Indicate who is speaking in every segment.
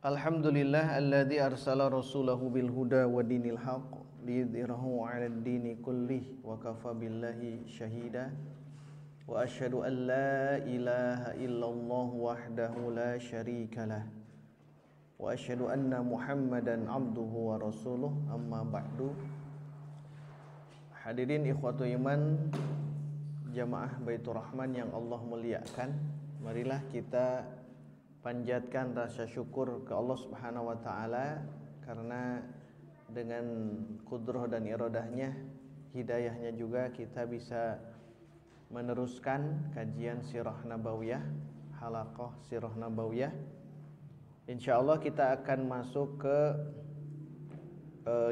Speaker 1: Alhamdulillah alladzi arsala rasulahu bil huda wa dinil haqq liyudhhirahu 'alad dini kullih wa kafa billahi syahida wa asyhadu an la ilaha illallah wahdahu la syarikalah wa asyhadu anna Muhammadan abduhu wa rasuluh amma ba'du. Hadirin ikhwatu iman jamaah Baitur Rahman yang Allah muliakan, marilah kita panjatkan rasa syukur ke Allah Subhanahu wa taala karena dengan kudrah dan iradahnya, hidayahnya juga kita bisa meneruskan kajian Sirah Nabawiyah, halaqah Sirah Nabawiyah. Insyaallah kita akan masuk ke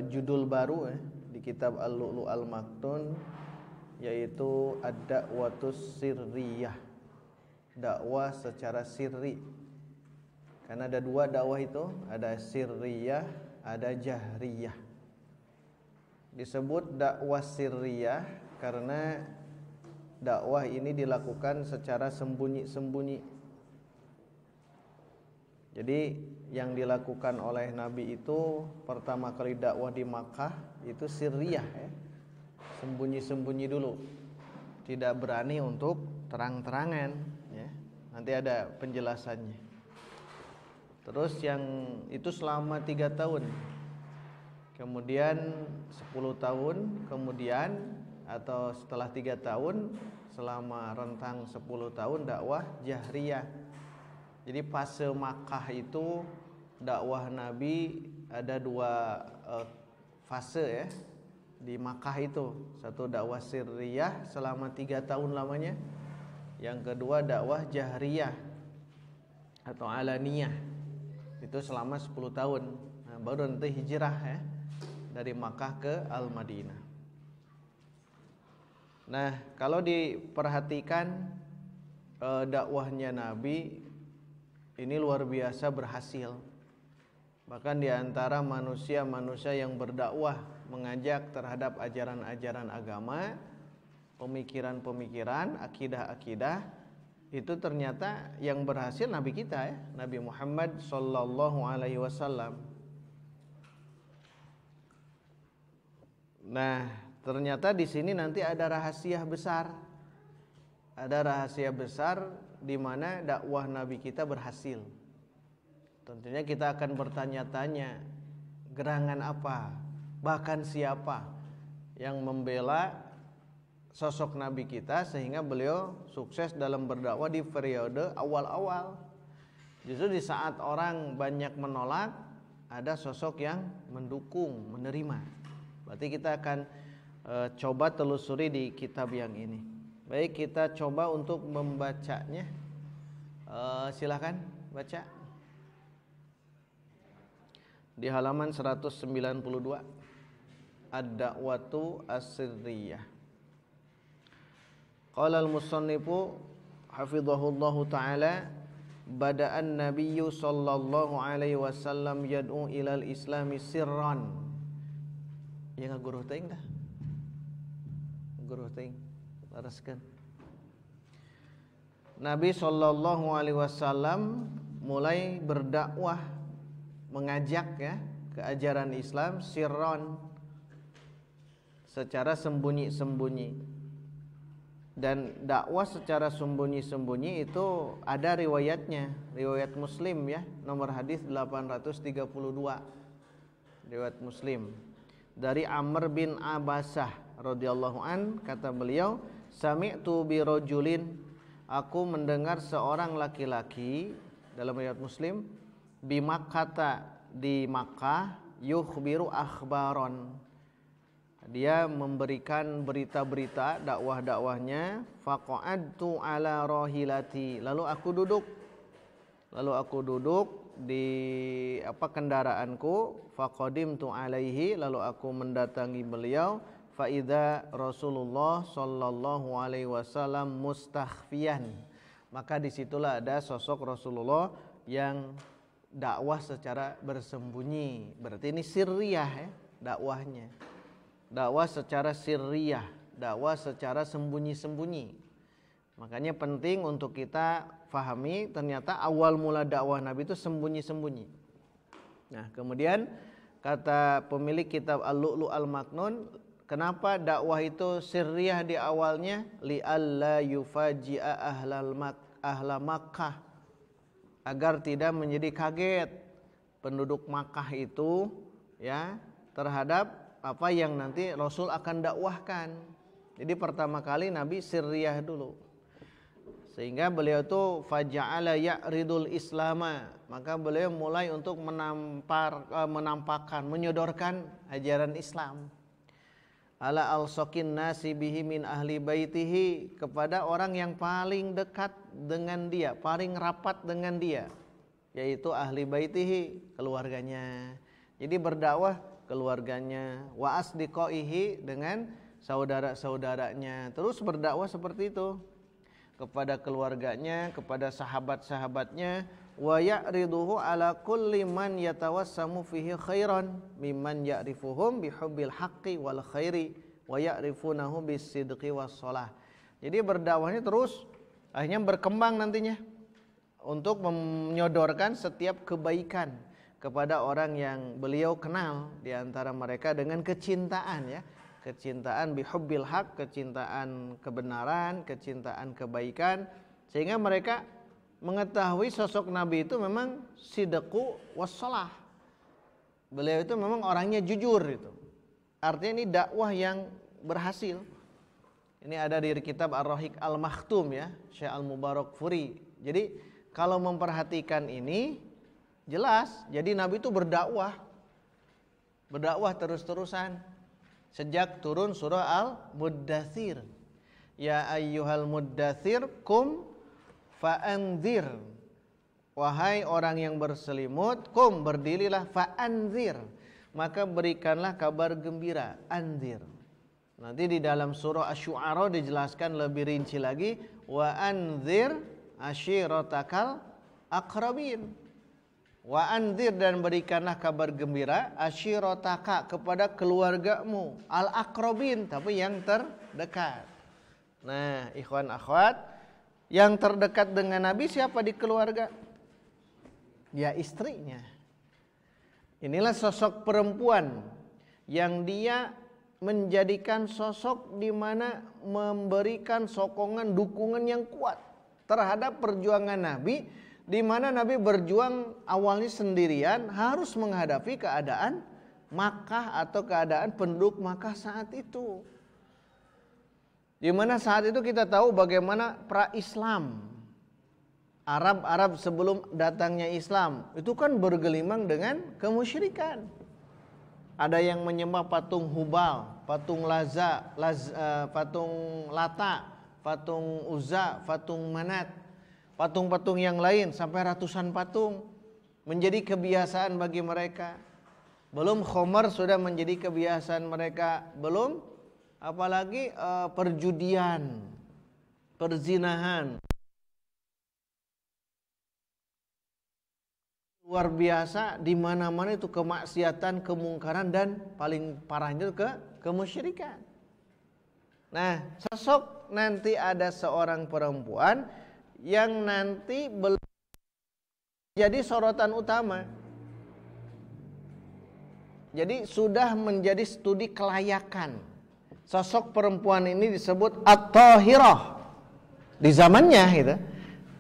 Speaker 1: judul baru di kitab Al-Lu'lu' Al-Maktun, yaitu Ad-Da'watus Sirriyah, dakwah secara sirri. Karena ada dua dakwah itu, ada sirriyah, ada jahriyah. Disebut dakwah sirriyah karena dakwah ini dilakukan secara sembunyi-sembunyi. Jadi yang dilakukan oleh Nabi itu pertama kali dakwah di Makkah itu sirriyah ya. Sembunyi-sembunyi dulu. Tidak berani untuk terang-terangan ya. Nanti ada penjelasannya. Terus yang itu selama 3 tahun. Kemudian 10 tahun kemudian, atau setelah 3 tahun, selama rentang 10 tahun dakwah jahriyah. Jadi fase Makkah itu dakwah Nabi ada 2 fase ya. Di Makkah itu, satu dakwah sirriyah selama 3 tahun lamanya. Yang kedua dakwah jahriyah atau alaniyah. Itu selama 10 tahun. Nah, baru nanti hijrah ya, dari Makkah ke Al-Madinah. Nah, kalau diperhatikan dakwahnya Nabi ini luar biasa berhasil. Bahkan di antara manusia-manusia yang berdakwah, mengajak terhadap ajaran-ajaran agama, pemikiran-pemikiran, akidah-akidah, itu ternyata yang berhasil Nabi kita ya, Nabi Muhammad sallallahu alaihi wasallam. Nah, ternyata di sini nanti ada rahasia besar. Ada rahasia besar di mana dakwah Nabi kita berhasil. Tentunya kita akan bertanya-tanya, gerangan apa, bahkan siapa yang membela sosok Nabi kita sehingga beliau sukses dalam berdakwah di periode awal-awal. Justru di saat orang banyak menolak, ada sosok yang mendukung, menerima. Berarti kita akan coba telusuri di kitab yang ini. Baik, kita coba untuk membacanya. Silakan baca di halaman 192, Ad-Da'watu As-Sirriyah. Qala al-musannifu hafizahullahu ta'ala, bada'an nabiyyu sallallahu alaihi wasallam yad'u ilal islami sirran. Ya ngaguruh teuing dah. Guruh teuing. Laraskeun. Nabi sallallahu alaihi wasallam mulai berdakwah, mengajak ya ke ajaran Islam sirran, secara sembunyi-sembunyi. Dan dakwah secara sembunyi-sembunyi itu ada riwayatnya, riwayat Muslim ya, nomor hadis 832, riwayat Muslim dari Amr bin Abasah radhiyallahu an, kata beliau, sami'tu bi rajulin, aku mendengar seorang laki-laki, dalam riwayat Muslim, bi Makkah, di Makkah, yukhbiru akhbaron, dia memberikan berita-berita dakwah-dakwahnya. Faqa'adtu ala rahilati, lalu aku duduk di kendaraanku. Faqadimtu alaihi, lalu aku mendatangi beliau. Fa idza Rasulullah sallallahu alaihi wasallam mustakhfiyan, maka disitulah ada sosok Rasulullah yang dakwah secara bersembunyi. Berarti ini sirriyah ya dakwahnya. Dakwah secara sirriyah, dakwah secara sembunyi-sembunyi. Makanya penting untuk kita fahami ternyata awal mula dakwah Nabi itu sembunyi-sembunyi. Nah, kemudian kata pemilik kitab Al-Lu'lu' Al-Maknun, kenapa dakwah itu sirriyah di awalnya? Li'alla yufaji'a ahla Makkah, agar tidak menjadi kaget penduduk Makkah itu ya terhadap apa yang nanti Rasul akan dakwahkan. Jadi pertama kali Nabi sirriyah dulu. Sehingga beliau itu faja'ala ya'ridul islama, maka beliau mulai untuk menampakkan, menyodorkan ajaran Islam. Ala al-sokin nasi bihi min ahli baitihi, kepada orang yang paling dekat dengan dia, paling rapat dengan dia, yaitu ahli baitihi, keluarganya. Jadi berdakwah keluarganya, wa asdiqaihi, dengan saudara-saudaranya. Terus berdakwah seperti itu kepada keluarganya, kepada sahabat-sahabatnya. Wa ya'riduhu ala kulli man yatawassamu fihi khairan mimman ya'rifuhum bihubbil haqqi wal khairi wa ya'rifunahu bisidqi was shalah. Jadi berdakwahnya terus akhirnya berkembang nantinya untuk menyodorkan setiap kebaikan kepada orang yang beliau kenal, di antara mereka dengan kecintaan ya. Kecintaan bihubbil haq, kecintaan kebenaran, kecintaan kebaikan, sehingga mereka mengetahui sosok Nabi itu memang sidqu wassalah. Beliau itu memang orangnya jujur itu. Artinya ini dakwah yang berhasil. Ini ada di kitab Ar-Rahiq Al-Makhtum ya, Syekh Al-Mubarakfuri. Jadi kalau memperhatikan ini jelas, jadi Nabi itu berdakwah terus-terusan sejak turun surah Al-Muddatsir. Ya ayyuhal muddatsir kum fa'anzir, wahai orang yang berselimut, kum, berdirilah, fa'anzir, maka berikanlah kabar gembira, anzir. Nanti di dalam surah Asy-Syu'ara dijelaskan lebih rinci lagi, wa anzir ashiratakal aqrabin, wa anzir, dan berikanlah kabar gembira, ashirataka, kepada keluargamu, al aqrabin, tapi yang terdekat. Nah, ikhwan akhwat, yang terdekat dengan Nabi siapa di keluarga? Ya, istrinya. Inilah sosok perempuan yang dia menjadikan sosok di mana memberikan sokongan, dukungan yang kuat terhadap perjuangan Nabi, di mana Nabi berjuang awalnya sendirian, harus menghadapi keadaan Makkah atau keadaan penduduk Makkah saat itu. Di mana saat itu kita tahu bagaimana pra-Islam, Arab sebelum datangnya Islam itu kan bergelimang dengan kemusyrikan. Ada yang menyembah patung Hubal, patung patung Lata, patung Uzza, patung Manat, patung-patung yang lain sampai ratusan patung menjadi kebiasaan bagi mereka. Belum khamar sudah menjadi kebiasaan mereka, belum apalagi perjudian, perzinahan. Luar biasa, di mana-mana itu kemaksiatan, kemungkaran, dan paling parahnya itu kemusyrikan. Nah, sosok nanti ada seorang perempuan yang nanti jadi sorotan utama. Jadi sudah menjadi studi kelayakan. Sosok perempuan ini disebut At-Thahirah di zamannya gitu.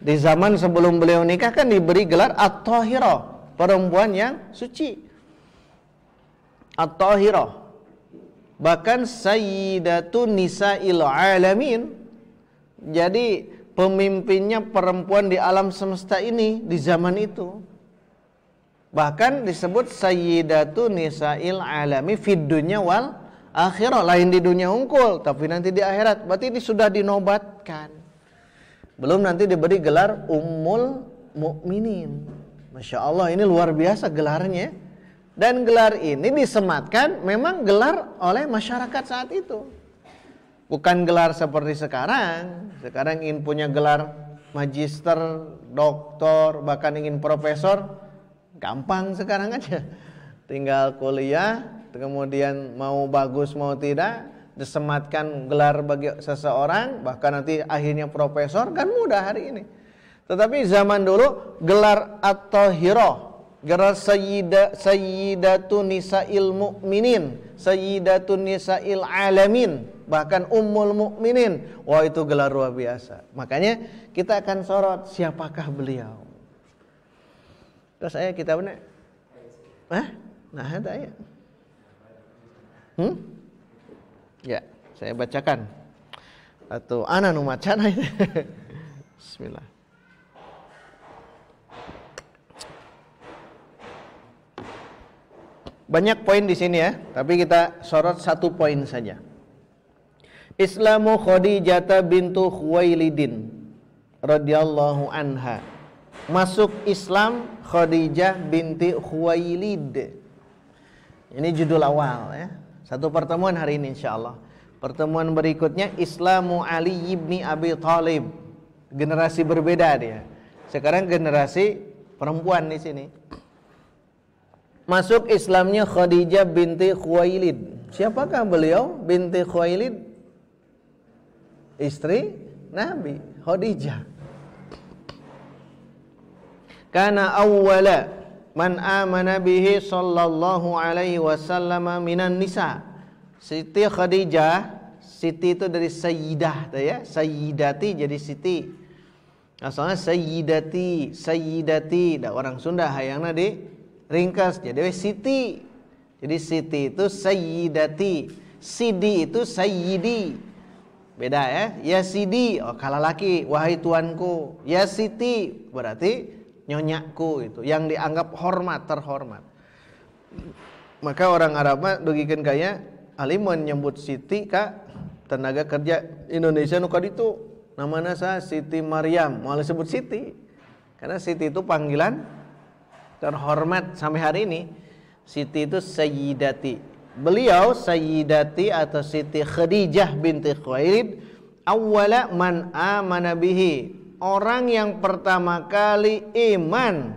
Speaker 1: Di zaman sebelum beliau nikah kan diberi gelar At-Thahirah, perempuan yang suci. At-Thahirah. Bahkan Sayyidatun Nisa'il Alamin. Jadi pemimpinnya perempuan di alam semesta ini di zaman itu. Bahkan disebut Sayyidatun Nisa'il Alamin fid dunya wal akhirah, lain di dunia unggul, tapi nanti di akhirat. Berarti ini sudah dinobatkan. Belum nanti diberi gelar Ummul Mukminin. Masya Allah, ini luar biasa gelarnya. Dan gelar ini disematkan memang gelar oleh masyarakat saat itu. Bukan gelar seperti sekarang. Sekarang ingin punya gelar magister, doktor, bahkan ingin profesor, gampang sekarang aja. Tinggal kuliah, kemudian mau bagus mau tidak, disematkan gelar bagi seseorang, bahkan nanti akhirnya profesor, kan mudah hari ini. Tetapi zaman dulu gelar At-Thahirah, gelar sayyidatun nisa'il mu'minin, sayyidatun nisa'il alamin, bahkan ummul mukminin. Wah, itu gelar luar biasa. Makanya kita akan sorot siapakah beliau. Terus saya kitabnya nah ada ya. Ya, saya bacakan. Atau ana nu macana itu. Bismillah. Banyak poin di sini ya, tapi kita sorot satu poin saja. Islamu Khadijah bintu Khuwailidin radhiyallahu anha. Masuk Islam Khadijah binti Khuwailid. Ini judul awal ya. Satu pertemuan hari ini insyaallah. Pertemuan berikutnya Islamu Ali ibni Abi Thalib. Generasi berbeda dia. Sekarang generasi perempuan di sini. Masuk Islamnya Khadijah binti Khuwailid. Siapakah beliau? Binti Khuwailid, istri Nabi Khadijah. Kana awwala man amana bihi sallallahu alaihi wasallam minan nisa. Siti Khadijah, Siti itu dari sayyidah ya, sayyidati jadi Siti. Asalnya sayyidati, sayyidati, dah orang Sunda hayangna di ringkas jadi Siti. Jadi Siti itu sayyidati, Sidi itu sayyidi. Beda ya. Ya Sidi, oh kalau laki, wahai tuanku. Ya Siti berarti nyonyaku itu, yang dianggap hormat, terhormat. Maka orang Arab mah dugikeun kaya alimun nyebut Siti ka tenaga kerja Indonesia nu kaditu. Namana saha Siti Maryam, moal disebut Siti. Karena Siti itu panggilan terhormat sampai hari ini. Siti itu sayyidati. Beliau sayyidati atau Siti Khadijah binti Khuwailid awwala man amana bihi. Orang yang pertama kali iman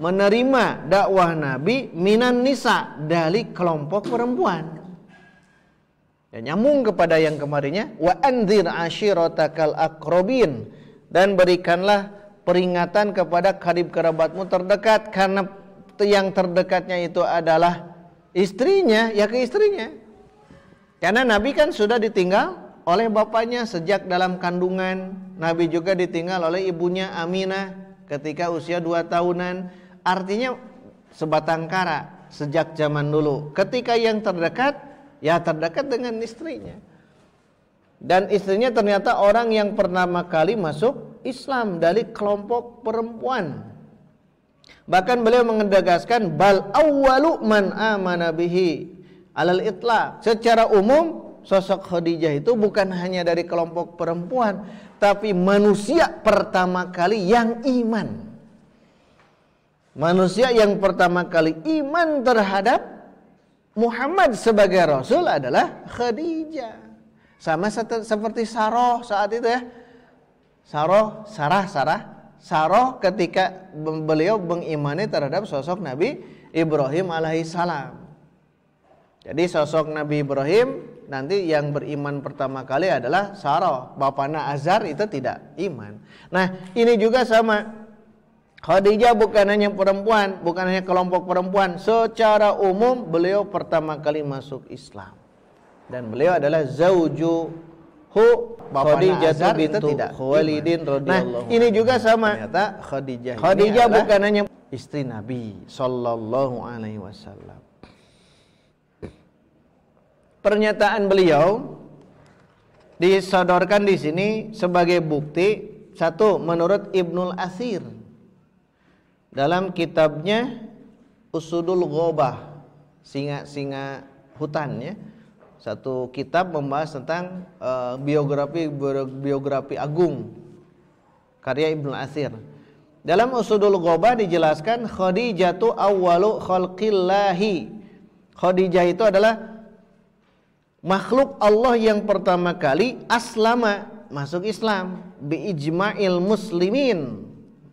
Speaker 1: menerima dakwah Nabi minan nisa, dari kelompok perempuan. Ya, nyambung kepada yang kemarinnya, wa anzir ashiratakal aqrabin, dan berikanlah peringatan kepada karib kerabatmu terdekat, karena yang terdekatnya itu adalah istrinya, ya ke istrinya. Karena Nabi kan sudah ditinggal oleh bapaknya sejak dalam kandungan. Nabi juga ditinggal oleh ibunya Aminah ketika usia 2 tahunan. Artinya sebatang kara sejak zaman dulu. Ketika yang terdekat, ya terdekat dengan istrinya. Dan istrinya ternyata orang yang pertama kali masuk Islam dari kelompok perempuan. Bahkan beliau menegaskan bal awwalu man amana bihi alal itlaq. Secara umum sosok Khadijah itu bukan hanya dari kelompok perempuan, tapi manusia pertama kali yang iman. Manusia yang pertama kali iman terhadap Muhammad sebagai Rasul adalah Khadijah. Sama seperti Saroh saat itu ya. Saroh ketika beliau mengimani terhadap sosok Nabi Ibrahim alaihissalam. Jadi sosok Nabi Ibrahim nanti yang beriman pertama kali adalah Saroh. Bapaknya Azar itu tidak iman. Nah ini juga sama. Khadijah bukan hanya perempuan, bukan hanya kelompok perempuan. Secara umum beliau pertama kali masuk Islam. Dan beliau adalah zaujuhu Khadijah bintu Khuwailidin radhiyallahu. Nah ini juga sama. Ternyata Khadijah bukan hanya istri Nabi sallallahu alaihi wasallam. Pernyataan beliau disodorkan di sini sebagai bukti. Satu, menurut Ibnul Athir dalam kitabnya Usudul Ghobah, singa hutan ya. Satu kitab membahas tentang biografi agung karya Ibnul Athir. Dalam Usudul Ghobah dijelaskan Khadijatu awwalu khalqillahi. Khadijah itu adalah makhluk Allah yang pertama kali aslama, masuk Islam, bi ijma'il muslimin.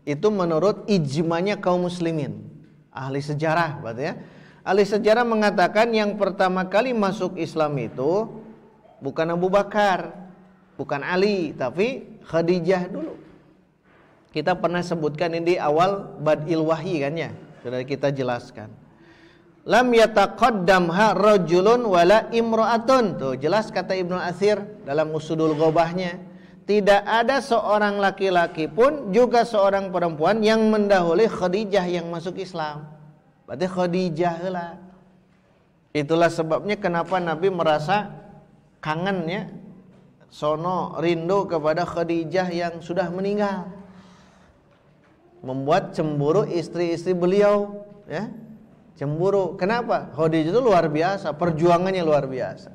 Speaker 1: Itu menurut ijma'nya kaum muslimin. Ahli sejarah berarti ya. Ahli sejarah mengatakan yang pertama kali masuk Islam itu bukan Abu Bakar, bukan Ali, tapi Khadijah dulu. Kita pernah sebutkan ini di awal Badil Wahyi kan ya. Sudah kita jelaskan. Lam yataqaddamha rajulun wala imra'atun. Tuh jelas kata Ibnu Atsir dalam Usudul Ghobahnya. Tidak ada seorang laki-laki pun juga seorang perempuan yang mendahului Khadijah yang masuk Islam. Berarti Khadijah lah. Itulah sebabnya kenapa Nabi merasa kangen ya, sono rindu kepada Khadijah yang sudah meninggal. Membuat cemburu istri-istri beliau ya. Cemburu. Kenapa? Khadijah itu luar biasa, perjuangannya luar biasa.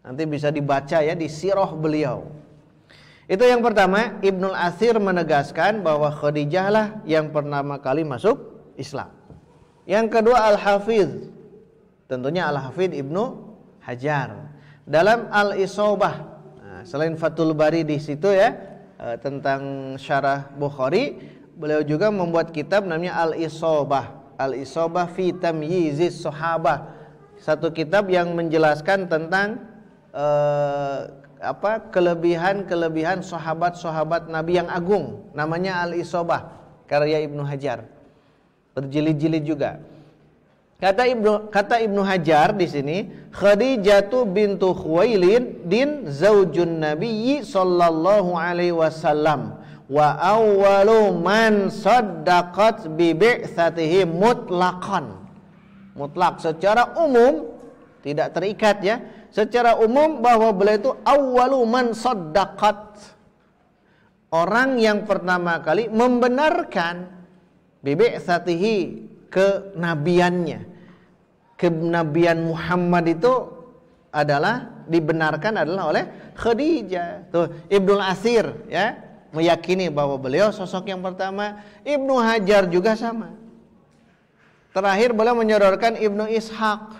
Speaker 1: Nanti bisa dibaca ya di sirah beliau. Itu yang pertama, Ibnul Atsir menegaskan bahwa Khadijah lah yang pertama kali masuk Islam. Yang kedua Al-Hafidz. Tentunya Al-Hafidz Ibnu Hajar. Dalam Al-Isobah. Nah, selain Fathul Bari di situ ya, tentang syarah Bukhari, beliau juga membuat kitab namanya Al-Isobah. Al-Isobah fi Tamyizis Sahabah. Satu kitab yang menjelaskan tentang kelebihan sahabat-sahabat Nabi yang agung. Namanya Al-Isobah, karya Ibnu Hajar. Berjilid-jilid juga. Kata Ibnu Hajar di sini, Khadijatu bintu Khuwailid din zaujun Nabiyyi sallallahu alaihi wasallam. Wa awwalu man saddaqat bi bi'tsatihi mutlaqan. Mutlak secara umum, tidak terikat ya. Secara umum bahwa beliau itu awwalu man saddaqat. Orang yang pertama kali membenarkan bi bi'tsatihi, kenabiannya. Kenabian Muhammad itu dibenarkan adalah oleh Khadijah. Tuh Ibnul Atsir ya, meyakini bahwa beliau sosok yang pertama. Ibnu Hajar juga sama. Terakhir beliau menyodorkan Ibnu Ishaq.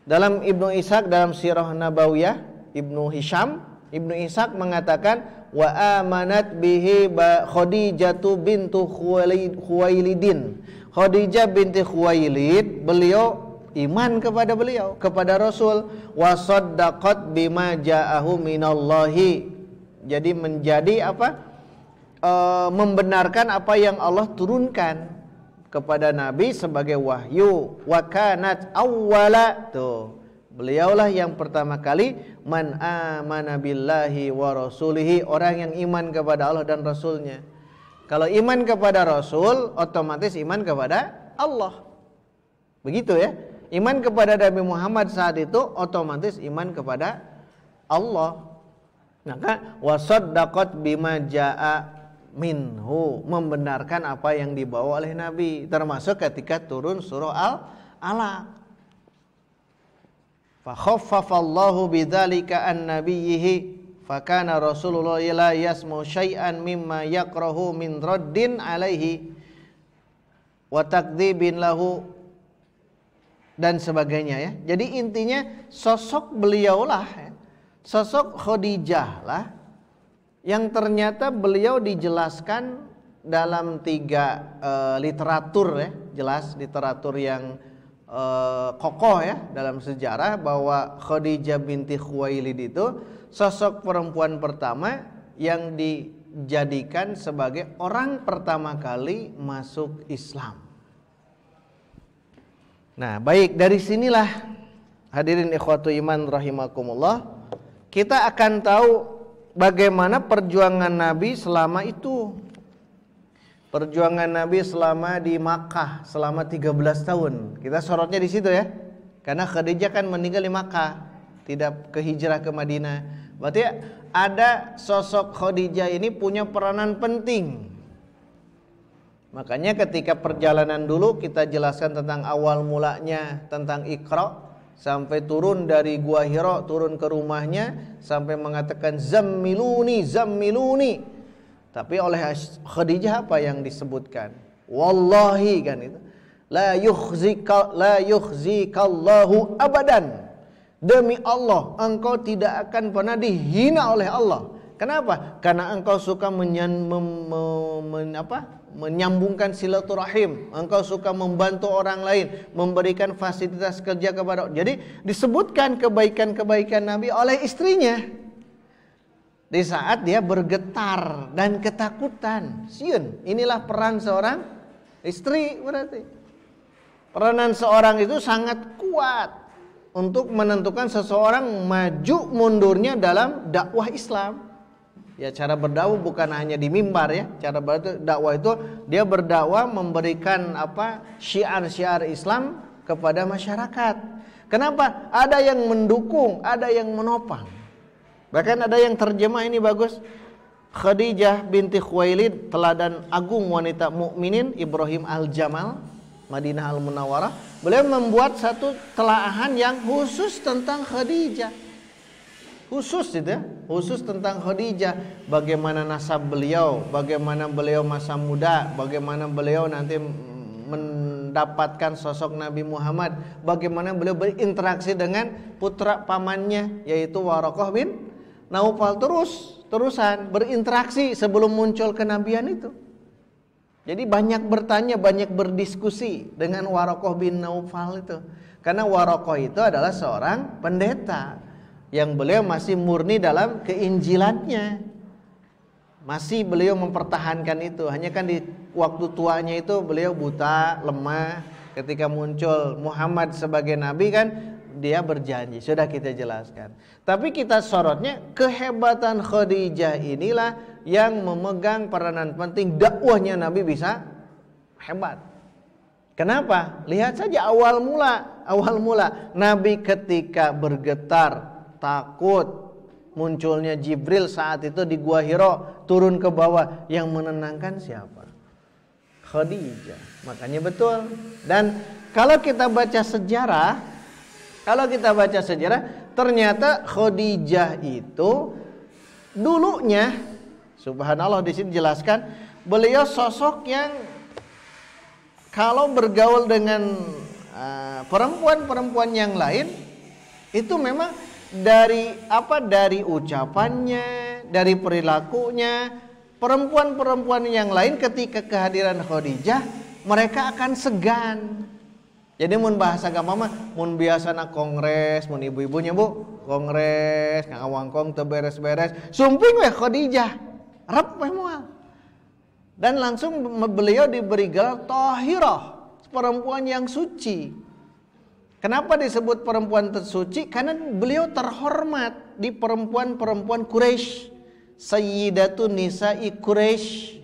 Speaker 1: Dalam Ibnu Ishaq dalam Sirah Nabawiyah, Ibnu Hisham, Ibnu Ishaq mengatakan wa amanat bihi Khadijatu bintu Khuwailidin. Khadijah binti Khuwailid, beliau iman kepada beliau, kepada Rasul. Wa saddaqat bima ja'ahu minallahi. Jadi menjadi membenarkan apa yang Allah turunkan kepada Nabi sebagai wahyu. Wa kanat awwala, tuh beliaulah yang pertama kali man amana billahi wa rasulihi, orang yang iman kepada Allah dan Rasulnya. Kalau iman kepada Rasul, otomatis iman kepada Allah. Begitu ya. Iman kepada Nabi Muhammad saat itu otomatis iman kepada Allah. Maka wasaddaqat bima jaa minhu, membenarkan apa yang dibawa oleh Nabi, termasuk ketika turun surah Al-Alaq. Fa khaffafallahu bidzalika an nabiyhi fa kana Rasulullah la yasmu syai'an mimma yakrahu min raddin alaihi wa takdzibin lahu dan sebagainya ya. Jadi intinya sosok beliaulah ya, sosok Khadijah lah yang ternyata beliau dijelaskan dalam 3 literatur ya, jelas literatur yang kokoh ya dalam sejarah, bahwa Khadijah binti Khuwailid itu sosok perempuan pertama yang dijadikan sebagai orang pertama kali masuk Islam. Nah, baik, dari sinilah hadirin ikhwatu iman rahimakumullah, kita akan tahu bagaimana perjuangan Nabi selama itu. Perjuangan Nabi selama di Makkah selama 13 tahun. Kita sorotnya di situ ya. Karena Khadijah kan meninggal di Makkah, tidak kehijrah ke Madinah. Berarti ada sosok Khadijah ini punya peranan penting. Makanya ketika perjalanan dulu kita jelaskan tentang awal mulanya, tentang Iqra, sampai turun dari Gua Hira, turun ke rumahnya, sampai mengatakan zammiluni, zammiluni. Tapi oleh Khadijah apa yang disebutkan? Wallahi kan itu. La yukhzikallahu abadan. Demi Allah, engkau tidak akan pernah dihina oleh Allah. Kenapa? Karena engkau suka menyambungkan silaturahim, engkau suka membantu orang lain, memberikan fasilitas kerja kepada. Jadi disebutkan kebaikan-kebaikan Nabi oleh istrinya di saat dia bergetar dan ketakutan. Siun, inilah peran seorang istri berarti. Peranan seorang itu sangat kuat untuk menentukan seseorang maju mundurnya dalam dakwah Islam. Ya, cara berdakwah bukan hanya di mimbar ya. Cara berdakwah itu dia berdakwah memberikan syiar-syiar Islam kepada masyarakat. Kenapa? Ada yang mendukung, ada yang menopang. Bahkan ada yang terjemah ini bagus. Khadijah binti Khuwailid, teladan agung wanita mukminin, Ibrahim Al-Jamal, Madinah Al-Munawwarah. Beliau membuat satu telaahan yang khusus tentang Khadijah. Khusus itu ya, khusus tentang Khadijah. Bagaimana nasab beliau, bagaimana beliau masa muda, bagaimana beliau nanti mendapatkan sosok Nabi Muhammad, bagaimana beliau berinteraksi dengan putra pamannya yaitu Waraqah bin Naufal, terusan berinteraksi sebelum muncul kenabian itu. Jadi banyak bertanya, banyak berdiskusi dengan Waraqah bin Naufal itu. Karena Waraqah itu adalah seorang pendeta yang beliau masih murni dalam keinjilannya. Masih beliau mempertahankan itu. Hanya kan di waktu tuanya itu beliau buta, lemah. Ketika muncul Muhammad sebagai nabi kan dia berjanji. Sudah kita jelaskan. Tapi kita sorotnya kehebatan Khadijah inilah yang memegang peranan penting dakwahnya Nabi bisa hebat. Kenapa? Lihat saja awal mula Nabi ketika bergetar takut munculnya Jibril saat itu di Gua Hira, turun ke bawah, yang menenangkan siapa? Khadijah. Makanya betul. Dan kalau kita baca sejarah, ternyata Khadijah itu dulunya, subhanallah, di sini dijelaskan, beliau sosok yang kalau bergaul dengan perempuan-perempuan yang lain itu memang dari ucapannya, dari perilakunya, perempuan-perempuan yang lain ketika kehadiran Khadijah mereka akan segan. Jadi mun bahasa agama mah mun biasana kongres, mun ibu-ibunya Bu, kongres ngawangkong teu beres-beres, sumping we Khadijah, rep we moal. Dan langsung beliau diberi gelar Thahirah, perempuan yang suci. Kenapa disebut perempuan tersuci? Karena beliau terhormat di perempuan-perempuan Quraisy, Sayyidatun Nisa'i Quraisy.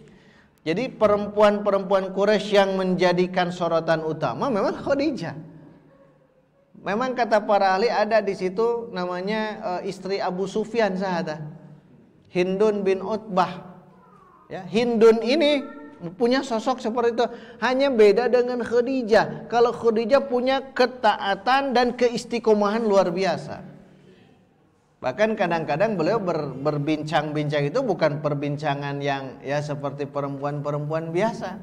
Speaker 1: Jadi perempuan-perempuan Quraisy yang menjadikan sorotan utama memang Khadijah. Memang kata para ahli ada di situ namanya istri Abu Sufyan sahada, Hindun bin Utbah. Ya, Hindun ini punya sosok seperti itu, hanya beda dengan Khadijah. Kalau Khadijah punya ketaatan dan keistiqomahan luar biasa. Bahkan kadang-kadang beliau berbincang-bincang itu bukan perbincangan yang ya seperti perempuan-perempuan biasa.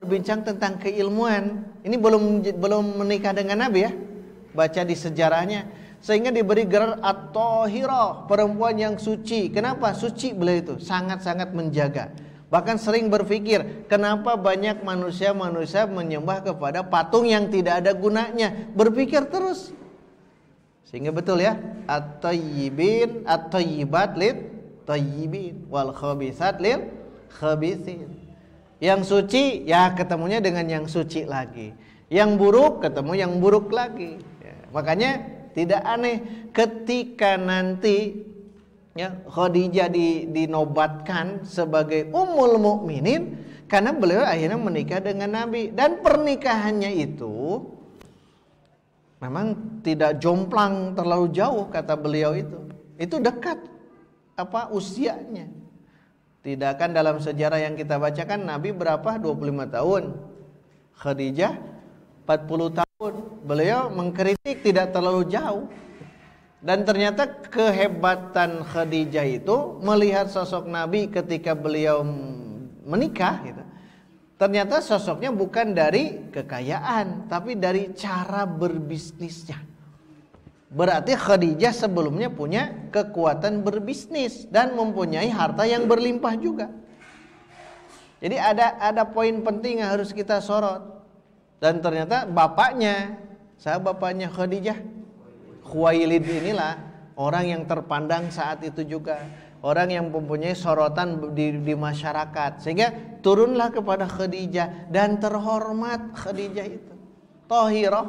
Speaker 1: Berbincang tentang keilmuan. Ini belum menikah dengan Nabi ya. Baca di sejarahnya. Sehingga diberi gelar At-Thahirah, perempuan yang suci. Kenapa? Suci beliau itu, sangat-sangat menjaga. Bahkan sering berpikir, kenapa banyak manusia-manusia menyembah kepada patung yang tidak ada gunanya. Berpikir terus. Sehingga betul ya, at-tayyibin, at-tayyibat lil tayyibin, wal khabisat lil khabisin. Yang suci ya ketemunya dengan yang suci lagi. Yang buruk ketemu yang buruk lagi. Ya, makanya tidak aneh ketika nanti ya, Khadijah dinobatkan sebagai Ummul Mukminin karena beliau akhirnya menikah dengan Nabi, dan pernikahannya itu memang tidak jomplang terlalu jauh kata beliau itu dekat usianya. Tidak kan dalam sejarah yang kita bacakan Nabi berapa? 25 tahun, Khadijah 40 tahun. Beliau mengkritik tidak terlalu jauh. Dan ternyata kehebatan Khadijah itu melihat sosok Nabi ketika beliau menikah gitu. Ternyata sosoknya bukan dari kekayaan, tapi dari cara berbisnisnya. Berarti Khadijah sebelumnya punya kekuatan berbisnis dan mempunyai harta yang berlimpah juga. Jadi ada poin penting yang harus kita sorot. Dan ternyata bapaknya Khadijah, Khuwailid inilah orang yang terpandang saat itu juga. orang yang mempunyai sorotan di masyarakat, sehingga turunlah kepada Khadijah dan terhormat Khadijah itu. Thahirah,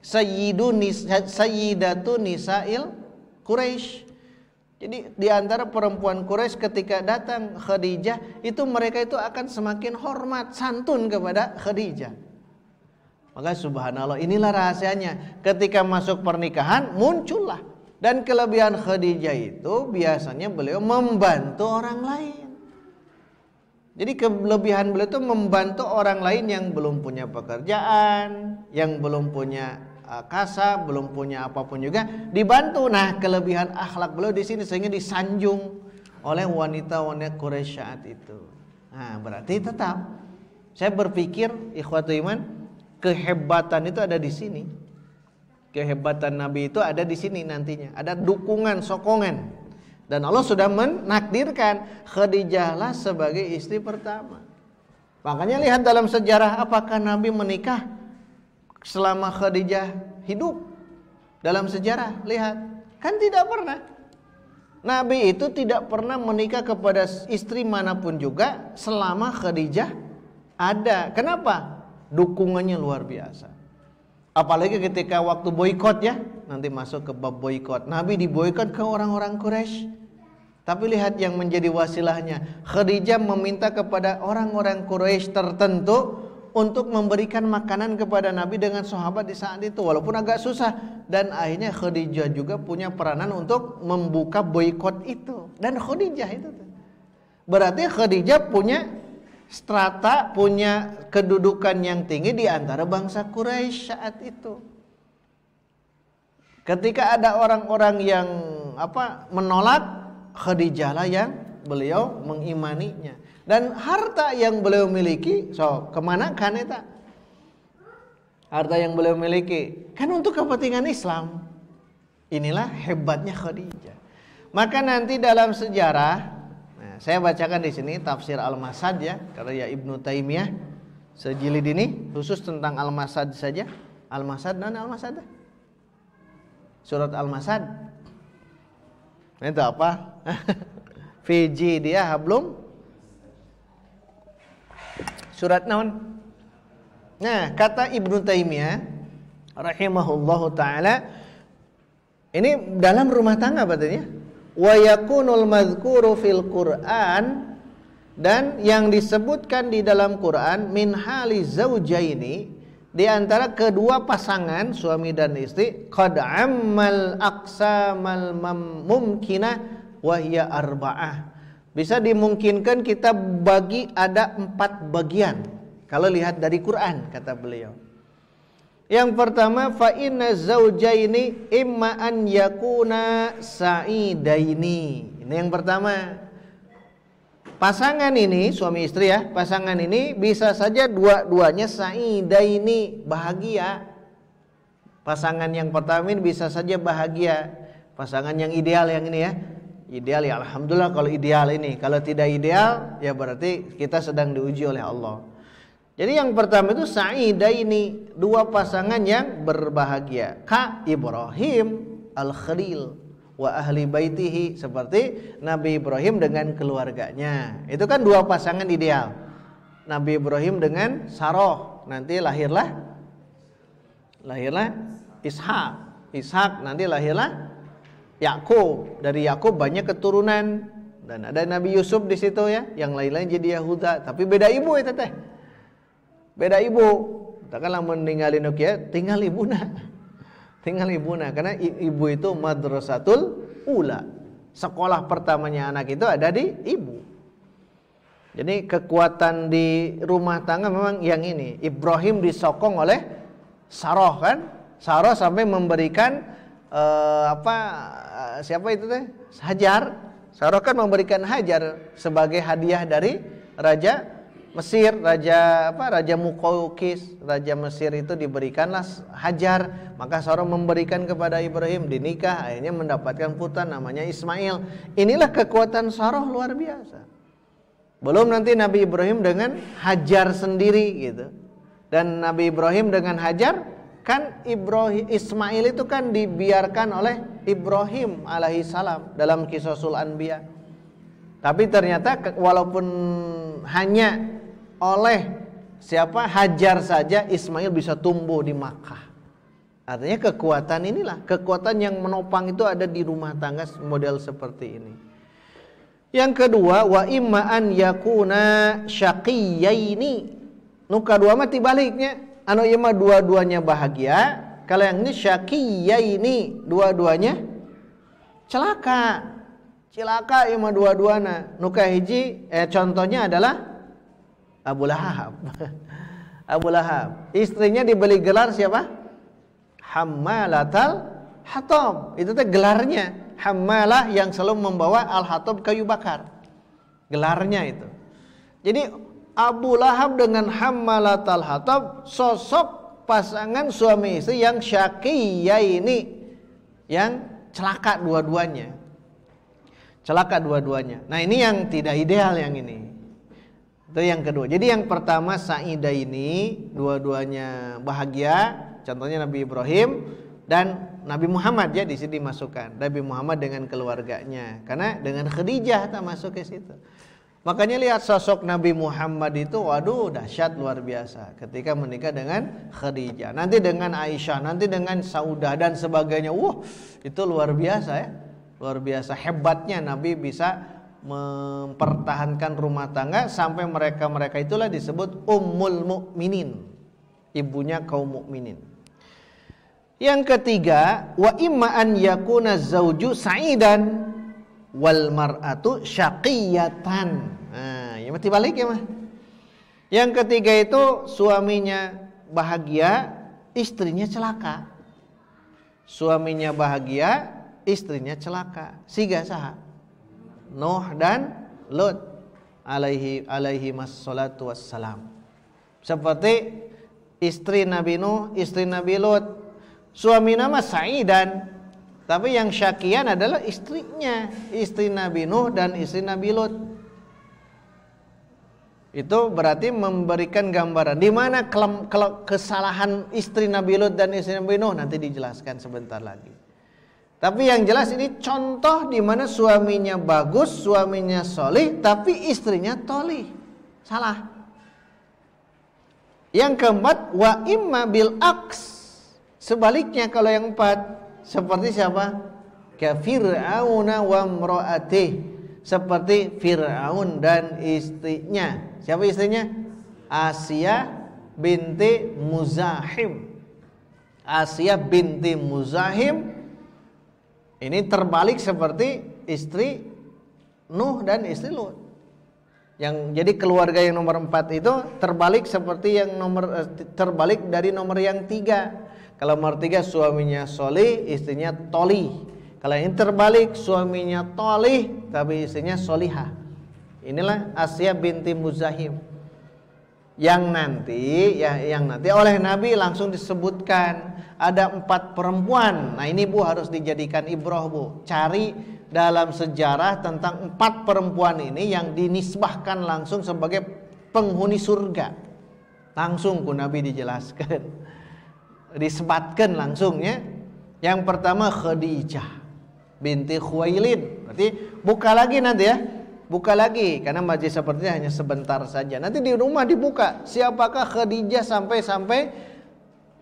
Speaker 1: sayyidatu nisa'il Quraisy. Jadi di antara perempuan Quraisy ketika datang Khadijah itu mereka itu akan semakin hormat, santun kepada Khadijah. Maka subhanallah, inilah rahasianya. Ketika masuk pernikahan muncullah. Dan kelebihan Khadijah itu biasanya beliau membantu orang lain. Jadi kelebihan beliau itu membantu orang lain yang belum punya pekerjaan, yang belum punya kasab, belum punya apapun juga dibantu. Nah, kelebihan akhlak beliau di sini sehingga disanjung oleh wanita-wanita Quraisy saat itu. Nah, berarti tetap saya berpikir ikhwatul iman, kehebatan itu ada di sini. Kehebatan Nabi itu ada di sini nantinya. Ada dukungan, sokongan. Dan Allah sudah menakdirkan Khadijah lah sebagai istri pertama. Makanya lihat dalam sejarah, apakah Nabi menikah selama Khadijah hidup? Dalam sejarah, lihat. Kan tidak pernah. Nabi itu tidak pernah menikah kepada istri manapun juga selama Khadijah ada. Kenapa? Dukungannya luar biasa. Apalagi ketika waktu boikot ya, nanti masuk ke bab boikot. Nabi diboikot ke orang-orang Quraisy. Tapi lihat yang menjadi wasilahnya. Khadijah meminta kepada orang-orang Quraisy tertentu untuk memberikan makanan kepada Nabi dengan sahabat di saat itu, walaupun agak susah. Dan akhirnya Khadijah juga punya peranan untuk membuka boikot itu. Dan Khadijah itu berarti Khadijah punya strata, punya kedudukan yang tinggi di antara bangsa Quraisy saat itu. Ketika ada orang-orang yang menolak, Khadijah lah yang beliau mengimaninya. Dan harta yang beliau miliki, kemana kan eta? Harta yang beliau miliki kan untuk kepentingan Islam. Inilah hebatnya Khadijah. Maka nanti dalam sejarah, saya bacakan di sini tafsir Al-Masad ya, karya Ibnu Taimiyah sejilid ini khusus tentang Al-Masad saja. Al-Masad dan Al-Masad. Surat Al-Masad. Itu apa? Fiji dia hablum. Surat naon? Nah, kata Ibnu Taimiyah rahimahullahu taala, ini dalam rumah tangga berarti. Wa yakunul madhkuru fil Qur'an, dan yang disebutkan di dalam Quran min hali zaujaini, di antara kedua pasangan suami dan istri, qad ammal aqsamal mumkinah wa hiya arba'ah. Bisa dimungkinkan kita bagi ada 4 bagian kalau lihat dari Quran, kata beliau. Yang pertama, fa inna zaujaini imma an yakuna sa'idaini. Ini yang pertama. Pasangan ini, suami istri ya, pasangan ini bisa saja dua-duanya sa'idaini, bahagia. Pasangan yang pertama ini bisa saja bahagia. Pasangan yang ideal yang ini ya. Ideal ya alhamdulillah kalau ideal ini. Kalau tidak ideal ya berarti kita sedang diuji oleh Allah. Jadi yang pertama itu sa'idaini, 2 pasangan yang berbahagia. Ka Ibrahim al-Khalil wa ahli baitihi, seperti Nabi Ibrahim dengan keluarganya. Itu kan 2 pasangan ideal. Nabi Ibrahim dengan Sarah, nanti lahirlah Ishak. Ishak nanti lahirlah Yakub. Dari Yakub banyak keturunan dan ada Nabi Yusuf di situ ya. Yang lain-lain jadi Yahuda, tapi beda ibu itu teh. Beda ibu. Takkan lamun ninggalin ya, tinggal ibuna. Tinggal ibuna karena ibu itu madrasatul ula. Sekolah pertamanya anak itu ada di ibu. Jadi kekuatan di rumah tangga memang yang ini. Ibrahim disokong oleh Sarah kan? Sarah sampai memberikan siapa itu teh? Hajar. Sarah kan memberikan Hajar sebagai hadiah dari Raja Mesir, Raja Muqawqis, Raja Mesir itu diberikanlah Hajar. Maka Sarah memberikan kepada Ibrahim, dinikah, akhirnya mendapatkan putra namanya Ismail. Inilah kekuatan Sarah luar biasa. Belum nanti Nabi Ibrahim dengan Hajar sendiri gitu. Dan Nabi Ibrahim dengan Hajar, kan Ismail itu kan dibiarkan oleh Ibrahim alaihissalam dalam Qisasul Anbiya. Tapi ternyata walaupun hanya oleh siapa Hajar saja Ismail bisa tumbuh di Makkah. Artinya kekuatan inilah, kekuatan yang menopang itu ada di rumah tangga model seperti ini. Yang kedua, wa imma an yakuna syaqiyaini. Nu kadua mah tibaliknya, anu ieu mah dua-duanya bahagia, kalau yang ini syaqiyaini, dua-duanya celaka. Celaka ieu mah dua-duana. Nu kahiji contohnya adalah Abu Lahab. Abu Lahab, istrinya diberi gelar siapa? Hammalatal hatab. Itu teh gelarnya. Hammalah yang selalu membawa al-hatab kayu bakar. Gelarnya itu. Jadi Abu Lahab dengan Hammalatal hatab sosok pasangan suami istri yang syaqiyya ini, yang celaka dua-duanya. Celaka dua-duanya. Nah, ini yang tidak ideal yang ini. Itu yang kedua. Jadi yang pertama Sa'idah ini dua-duanya bahagia. Contohnya Nabi Ibrahim dan Nabi Muhammad ya, di sini dimasukkan Nabi Muhammad dengan keluarganya, karena dengan Khadijah tak masuk ke situ. Makanya lihat sosok Nabi Muhammad itu, waduh dahsyat luar biasa ketika menikah dengan Khadijah, nanti dengan Aisyah, nanti dengan Saudah dan sebagainya. Itu luar biasa ya, luar biasa hebatnya Nabi bisa mempertahankan rumah tangga sampai mereka itulah disebut Ummul Mukminin, ibunya kaum mukminin. Yang ketiga, wa imma an yakuna zauju sa'idan wal mar'atu syaqiyatan. Nah, ya mesti balik ya mah. Yang ketiga itu suaminya bahagia, istrinya celaka. Suaminya bahagia, istrinya celaka. Siga saha? Nuh dan Lut alaihi wassalatu wassalam. Seperti istri Nabi Nuh, istri Nabi Lut. Suami nama Sa'idan, tapi yang syakian adalah istrinya, istri Nabi Nuh dan istri Nabi Lut. Itu berarti memberikan gambaran di mana kesalahan istri Nabi Lut dan istri Nabi Nuh, nanti dijelaskan sebentar lagi. Tapi yang jelas ini contoh di mana suaminya bagus, suaminya solih, tapi istrinya tolih, salah. Yang keempat, wa imma bil aks. Sebaliknya kalau yang empat, seperti siapa? Ka Fir'auna wa imra'atih, seperti Fir'aun dan istrinya. Siapa istrinya? Asia binti Muzahim. Asia binti Muzahim ini terbalik seperti istri Nuh dan istri Lut. Yang jadi keluarga yang nomor 4 itu terbalik seperti yang terbalik dari nomor yang 3. Kalau nomor 3 suaminya solih, istrinya tolih. Kalau ini terbalik, suaminya tolih, tapi istrinya solihah. Inilah Asia binti Muzahim. Yang nanti oleh Nabi langsung disebutkan ada 4 perempuan. Nah ini Bu harus dijadikan ibrah Bu. Cari dalam sejarah tentang 4 perempuan ini yang dinisbahkan langsung sebagai penghuni surga. Langsung ku Nabi dijelaskan. Disebatkan langsungnya. Yang pertama Khadijah binti Khuwailid. Berarti buka lagi nanti ya. Buka lagi karena majlis seperti hanya sebentar saja. Nanti di rumah dibuka. Siapakah Khadijah sampai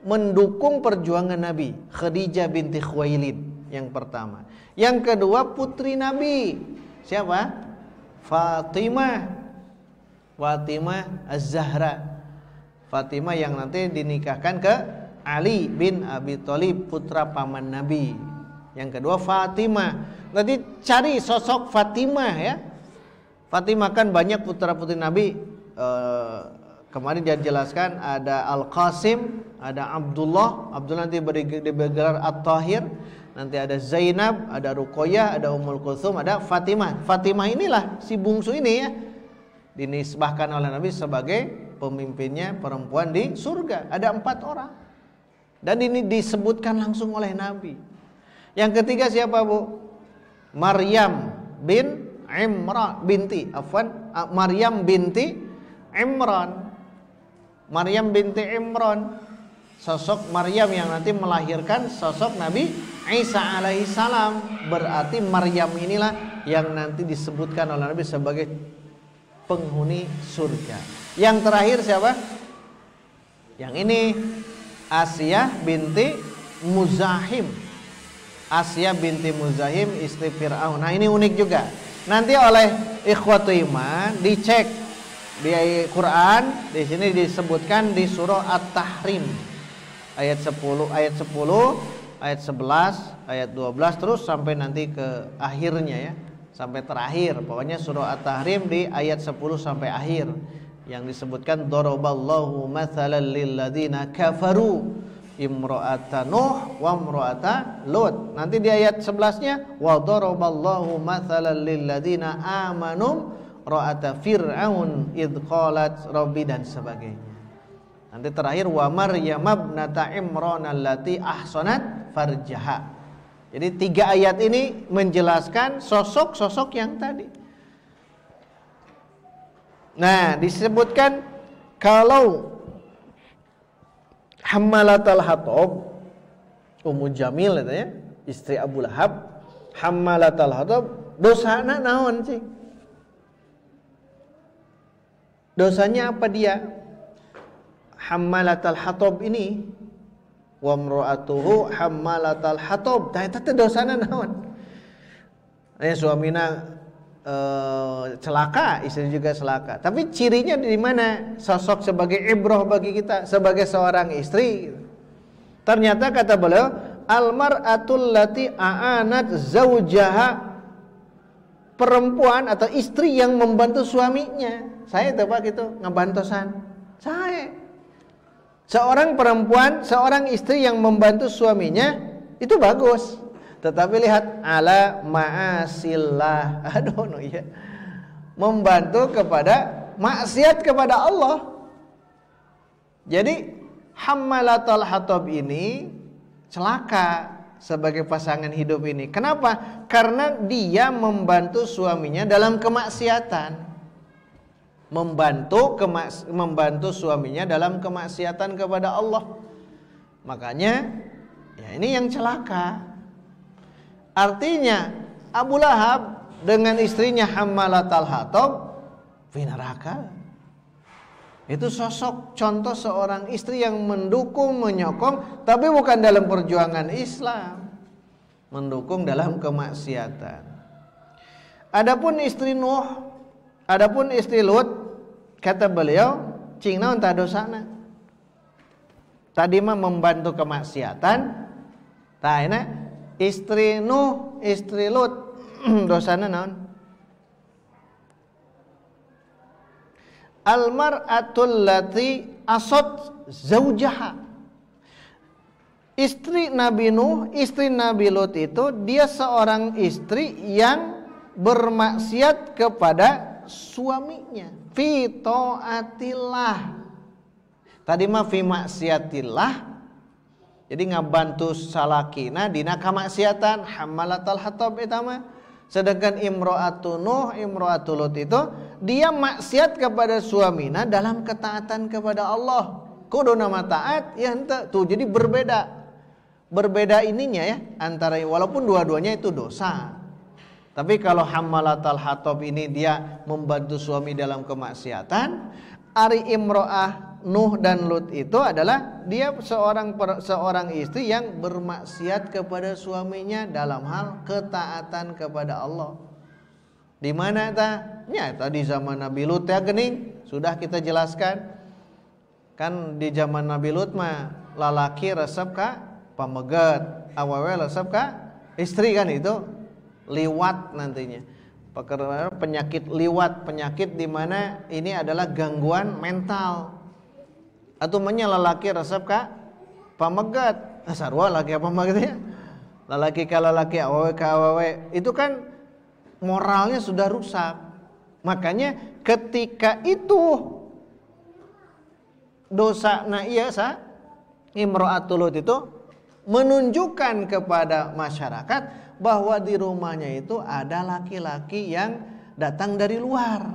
Speaker 1: mendukung perjuangan Nabi? Khadijah binti Khuwailid yang pertama. Yang kedua putri Nabi. Siapa? Fatimah Az-Zahra. Fatimah yang nanti dinikahkan ke Ali bin Abi Thalib, putra paman Nabi. Yang kedua Fatimah. Nanti cari sosok Fatimah ya. Fatimah kan banyak putra-putri Nabi. Kemarin dia jelaskan ada Al-Qasim, ada Abdullah. Abdullah nanti bergelar At-Tahir. Nanti ada Zainab, ada Ruqayyah, ada Ummul Kulthum, ada Fatimah. Fatimah inilah si bungsu ini ya. Dinisbahkan oleh Nabi sebagai pemimpinnya perempuan di surga. Ada 4 orang. Dan ini disebutkan langsung oleh Nabi. Yang ketiga siapa Bu? Maryam binti Imran. Maryam binti Imran. sosok Maryam yang nanti melahirkan sosok Nabi Isa alaihissalam. Berarti Maryam inilah yang nanti disebutkan oleh Nabi sebagai penghuni surga. Yang terakhir siapa? Yang ini, Asiyah binti Muzahim. Asiyah binti Muzahim, istri Fir'aun. Nah, ini unik juga. Nanti oleh ikhwatu iman dicek di Quran, di sini disebutkan di surah At-Tahrim ayat 10, ayat 11, ayat 12 terus sampai nanti ke akhirnya ya. Sampai terakhir. Pokoknya surah At-Tahrim di ayat 10 sampai akhir yang disebutkan daraballahu mathalan lil ladzina kafaru imra'ata Nuh wa imra'ata Lut. Nanti di ayat 11-nya wa daraballahu mathalan lil ladzina amanu ra'ata fir'aun id qalat rabbi dan sebagainya. Nanti terakhir wa maryam ibnata imran allati ahsanat farjaha. Jadi 3 ayat ini menjelaskan sosok-sosok yang tadi. Nah, disebutkan kalau Hammalatal Hatab, Ummu Jamil itu ya, istri Abu Lahab, Hammalatal Hatab, dosana naon sih? Dosanya apa dia? Hammalatal Hatab ini wa imra'atuhu hammalatal hatab. Tah eta teh dosana naon? Aya suamina celaka, istri juga celaka. Tapi cirinya di mana? Sosok sebagai ibrah bagi kita sebagai seorang istri. Ternyata kata beliau, al-mar'atul lati a'anat zaujaha, perempuan atau istri yang membantu suaminya. Saya tebak itu ngabantosan. Saya seorang perempuan, seorang istri yang membantu suaminya itu bagus. Tetapi lihat ala ma'asillah. Aduh no ya. Membantu kepada maksiat kepada Allah. Jadi hammalatul hatab ini celaka sebagai pasangan hidup ini. Kenapa? Karena dia membantu suaminya dalam kemaksiatan. Membantu suaminya dalam kemaksiatan kepada Allah. Makanya ya ini yang celaka. Artinya Abu Lahab dengan istrinya Hammalatal Hatab fi neraka. Itu sosok contoh seorang istri yang mendukung, menyokong, tapi bukan dalam perjuangan Islam, mendukung dalam kemaksiatan. Adapun istri Nuh, adapun istri Lut, kata beliau, cing naon tah dosana. Tadi mah membantu kemaksiatan. Tah enak istri Nuh, istri Lut, dosana naon? Al-mar'atul lati asad zaujaha. Istri Nabi Nuh, istri Nabi Lut itu dia seorang istri yang bermaksiat kepada suaminya. Fi ta'atillah. Tadi mah fi maksiatillah. Jadi ngabantu salakina dina kamaksiatan, hammalatal hatab eta mah. Sedangkan imro'atu Nuh, imro'atu Lut itu dia maksiat kepada suamina dalam ketaatan kepada Allah. Kudu nama taat ya henteu. Tuh jadi berbeda. Berbeda ininya ya antara walaupun dua-duanya itu dosa. Tapi kalau hammalatal hatab ini dia membantu suami dalam kemaksiatan, ari imro'ah Nuh dan Lut itu adalah dia seorang istri yang bermaksiat kepada suaminya dalam hal ketaatan kepada Allah. Di mana tah? Nya tadi zaman Nabi Lut ya geuning, sudah kita jelaskan. Kan di zaman Nabi Lut mah lalaki resep ka pamegat, awewe resep ka istri kan itu liwat nantinya. Penyakit liwat, penyakit di mana ini adalah gangguan mental. Atau lalaki resep ka pamegat. Sarua laki apa maksudnya? Lalaki ka lalaki, awewe ka awewe. Itu kan moralnya sudah rusak. Makanya ketika itu dosa iya sa imro'atul Lut itu menunjukkan kepada masyarakat bahwa di rumahnya itu ada laki-laki yang datang dari luar.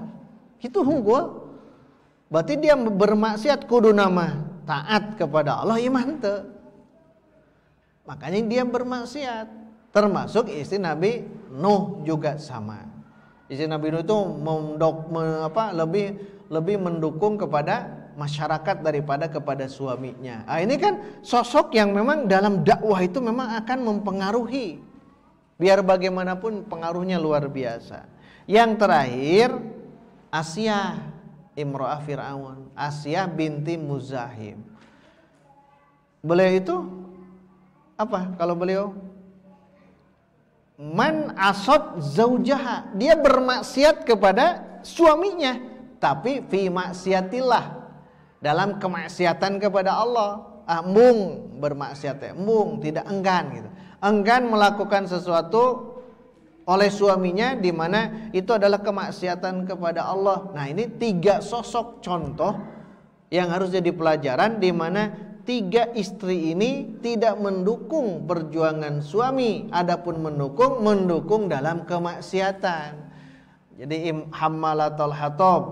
Speaker 1: Itu hunggul. Berarti dia bermaksiat kudu nama taat kepada Allah iman teu. Makanya dia bermaksiat. Termasuk istri Nabi Nuh juga sama. Istri Nabi Nuh itu lebih mendukung kepada masyarakat daripada kepada suaminya. Nah, ini kan sosok yang memang dalam dakwah itu memang akan mempengaruhi. Biar bagaimanapun pengaruhnya luar biasa. Yang terakhir Asyah imra'ah Fir'aun, Asyah binti Muzahim. Beliau itu apa kalau beliau? Man asad zaujaha, dia bermaksiat kepada suaminya, tapi fi maksiatillah, dalam kemaksiatan kepada Allah. Mung bermaksiat, mung tidak enggan gitu. Enggan melakukan sesuatu oleh suaminya di mana itu adalah kemaksiatan kepada Allah. Nah, ini 3 sosok contoh yang harus jadi pelajaran di mana 3 istri ini tidak mendukung perjuangan suami, adapun mendukung dalam kemaksiatan. Jadi hammalatul hatab,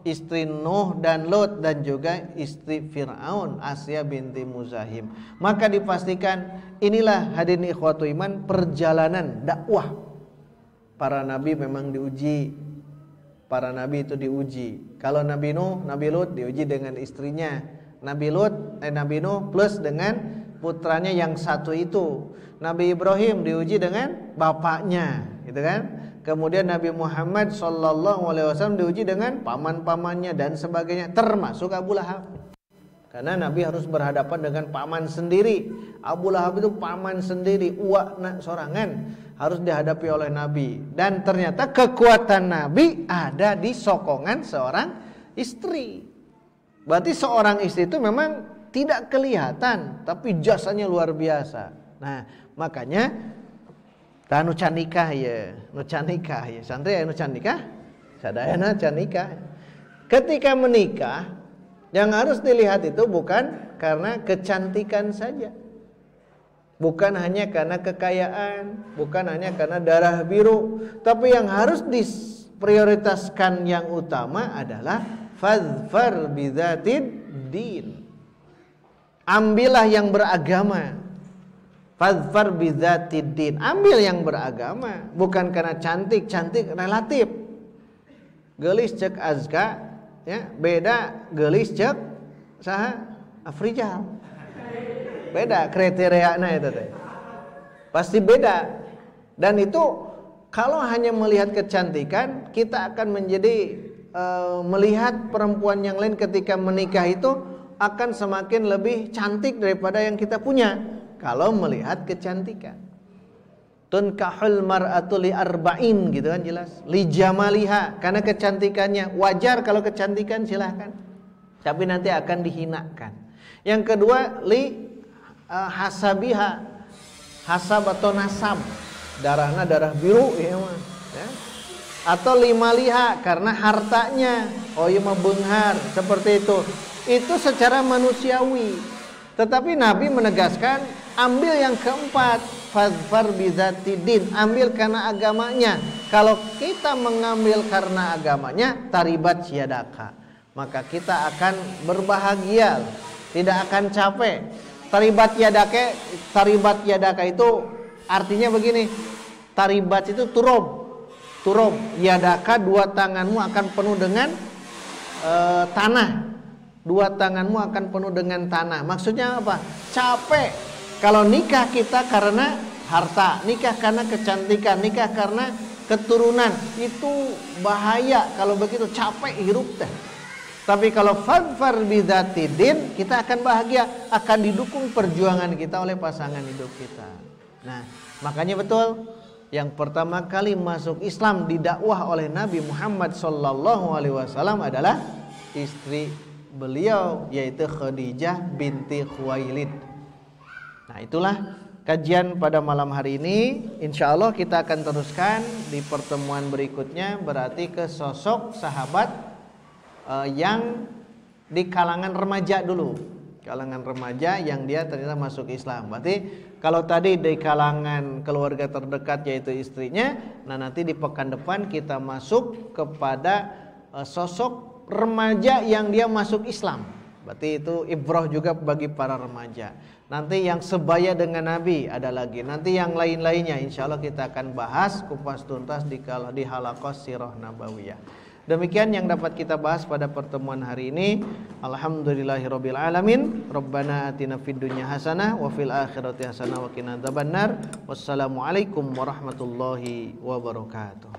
Speaker 1: istri Nuh dan Lut, dan juga istri Fir'aun Asyah binti Muzahim. Maka dipastikan inilah hadirin ikhwatu iman perjalanan dakwah para nabi. Memang diuji, para nabi itu diuji. Kalau Nabi Nuh, Nabi Lut diuji dengan istrinya. Nabi Nuh plus dengan putranya yang satu itu. Nabi Ibrahim diuji dengan bapaknya, gitu kan? Kemudian Nabi Muhammad SAW diuji dengan paman-pamannya dan sebagainya, termasuk Abu Lahab. Karena Nabi harus berhadapan dengan paman sendiri. Abu Lahab itu paman sendiri, uak nak sorangan, harus dihadapi oleh Nabi. Dan ternyata kekuatan Nabi ada di sokongan seorang istri. Berarti seorang istri itu memang tidak kelihatan, tapi jasanya luar biasa. Nah, makanya nu can nikah ya, santri ya nu can nikah, sadayana can nikah. Ketika menikah, yang harus dilihat itu bukan karena kecantikan saja, bukan hanya karena kekayaan, bukan hanya karena darah biru, tapi yang harus diprioritaskan yang utama adalah fadfar bidzatid din. Ambillah yang beragama. Fadfar bidzatid din. Ambil yang beragama, bukan karena cantik relatif. Geulis cek Azka ya, beda geulis cek saha Afrijal. Beda kriteriana itu teh. Pasti beda. Dan itu kalau hanya melihat kecantikan, kita akan menjadi melihat perempuan yang lain ketika menikah itu akan semakin lebih cantik daripada yang kita punya kalau melihat kecantikan. Tunkahul mar'atu li arba'in, gitu kan, jelas. Li jamaliha, karena kecantikannya. Wajar kalau kecantikan, silahkan, tapi nanti akan dihinakan. Yang kedua, li hasabiha, hasab atau nasab, darahnya darah biru ya mah ya. Atau limaliha, karena hartanya, oh iya mah beunghar, seperti itu. Itu secara manusiawi. Tetapi Nabi menegaskan, ambil yang keempat, fadfar bidzatidin, ambil karena agamanya. Kalau kita mengambil karena agamanya, taribat syadaka, maka kita akan berbahagia, tidak akan capek. Taribat yadaka itu artinya begini, taribat itu turob, yadaka, 2 tanganmu akan penuh dengan tanah. 2 tanganmu akan penuh dengan tanah. Maksudnya apa? Capek. Kalau nikah kita karena harta, nikah karena kecantikan, nikah karena keturunan, itu bahaya. Kalau begitu capek hirup teh. Tapi kalau fadfar bidzatidin, kita akan bahagia, akan didukung perjuangan kita oleh pasangan hidup kita. Nah, makanya betul, yang pertama kali masuk Islam didakwah oleh Nabi Muhammad SAW adalah istri beliau, yaitu Khadijah binti Khuwailid. Nah, itulah kajian pada malam hari ini. Insya Allah kita akan teruskan di pertemuan berikutnya, berarti ke sosok sahabat yang di kalangan remaja dulu, kalangan remaja yang dia ternyata masuk Islam. Berarti kalau tadi di kalangan keluarga terdekat yaitu istrinya, nah nanti di pekan depan kita masuk kepada sosok remaja yang dia masuk Islam. Berarti itu ibrah juga bagi para remaja. Nanti yang sebaya dengan Nabi ada lagi. Nanti yang lain-lainnya insya Allah kita akan bahas kupas tuntas di halaqah sirah nabawiyah. Demikian yang dapat kita bahas pada pertemuan hari ini. Alhamdulillahirabbil alamin. Rabbana atina fid dunya hasanah wa fil akhirati hasanah wa qina adzabannar. Wassalamualaikum warahmatullahi wabarakatuh.